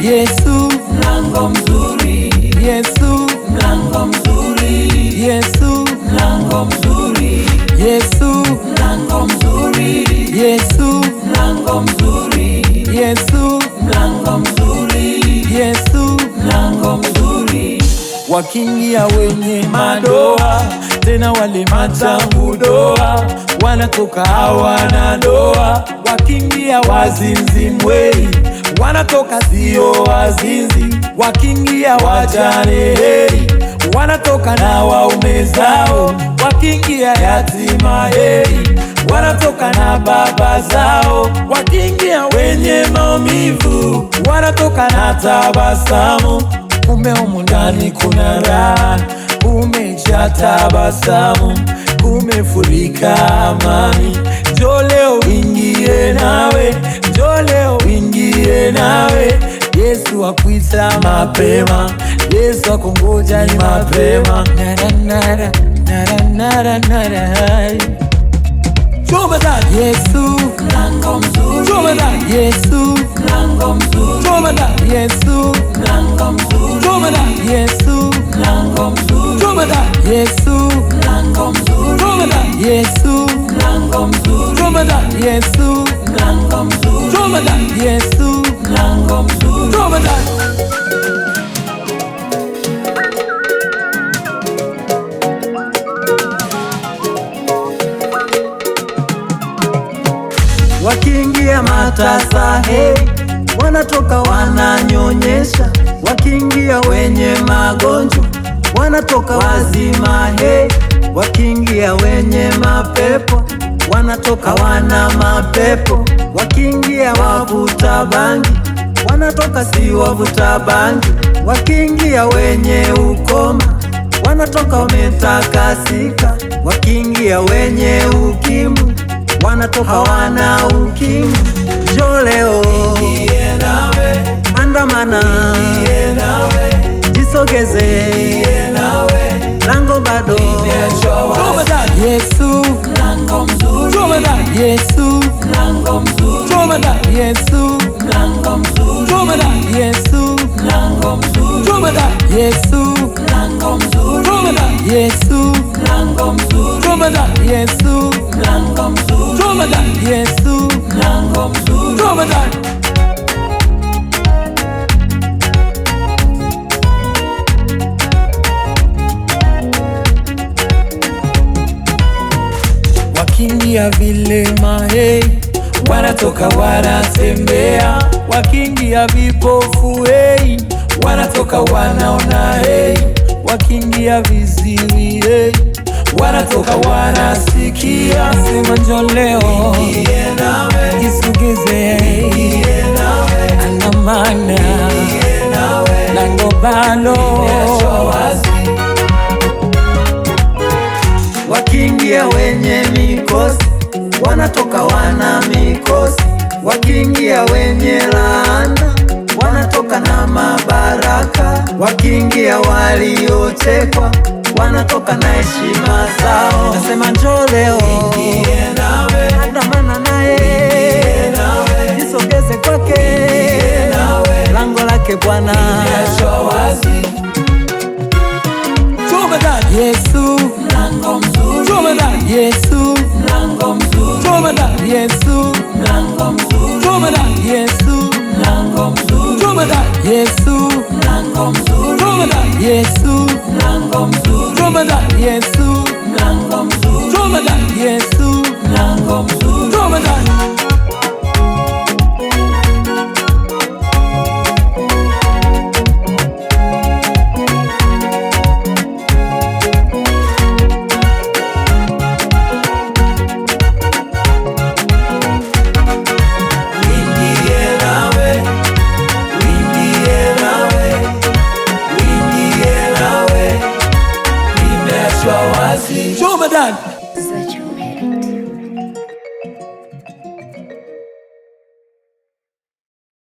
Yesu mlango mzuri, Yesu mlango mzuri, Yesu mlango mzuri, Yesu mlango mzuri, Yesu mlango mzuri, Yesu mlango mzuri, Yesu mlango mzuri. Wakiingia wenye madoa, tena wale matangu doa, wanatoka hawana doa. Wakiingia wazinzi mwei, wanatoka sio wazinzi. Wakiingia wajane heri, wanatoka na waume zao. Wakiingia yatima heri, wanatoka na baba zao. Wakiingia wenye maumivu, wanatoka na tabasamu. Kumbe humu ndani kuna raha, kumejaa tabasamu, kumefurika amani. Njoo leo ingie nawe, njoo leo ingie nawe. Yesu akuita mapema, Yesu akungoja ni mapema. Nara nara nara nara. Yesu mlango mzuri, Yesu mlango mzuri, Yesu mlango mzuri, Yesu mlango mzuri, Yesu mlango mzuri, Yesu mlango mzuri, Yesu mlango mzuri, Yesu mlango mzuri. Wakiingia matasa heri, wanatoka wananyonyesha. Wakiingia wenye magonjwa, wanatoka wazima heri. Wakiingia wenye mapepo, wanatoka wana mapepo. Wakiingia wavuta bangi, wanatoka si wavuta bangi. Wakiingia wenye ukoma, wanatoka wametakasika. Wakiingia wenye ukimwi, wanatoka wana ukimwi. Njoo leo ingie nawe, andamana ingie nawe, jisogeze ingie nawe, lango bado Yesu mlango mzuri, Yesu mlango mzuri, Yesu mlango mzuri, Yesu mlango mzuri, Yesu mlango mzuri, Yesu mlango mzuri, Yesu mlango mzuri, Yesu mlango mzuri. Wakiingia vilema hey, wanatoka wanatembea. Wakiingia vipofu hey, wanatoka wanaona hey. Wakiingia viziwi hey, wanatoka wanasikia. Sema njoo leo jisogeze, andamana lango balo. Wakiingia wenye mikosi, wanatoka wana mikosi. Wakiingia wenye laana, wanatoka na mabaraka. Wakiingia waliochekwa, wanatoka na heshima zao. Nasema njoo leo andamana naye, jisogeze kwake, lango lake Bwana. Yesu mlango mzuri, Yesu mlango mzuri, Yesu mlango mzuri, Yesu mlango mzuri, Yesu mlango mzuri, Yesu mlango mzuri, Yesu mlango mzuri, Yesu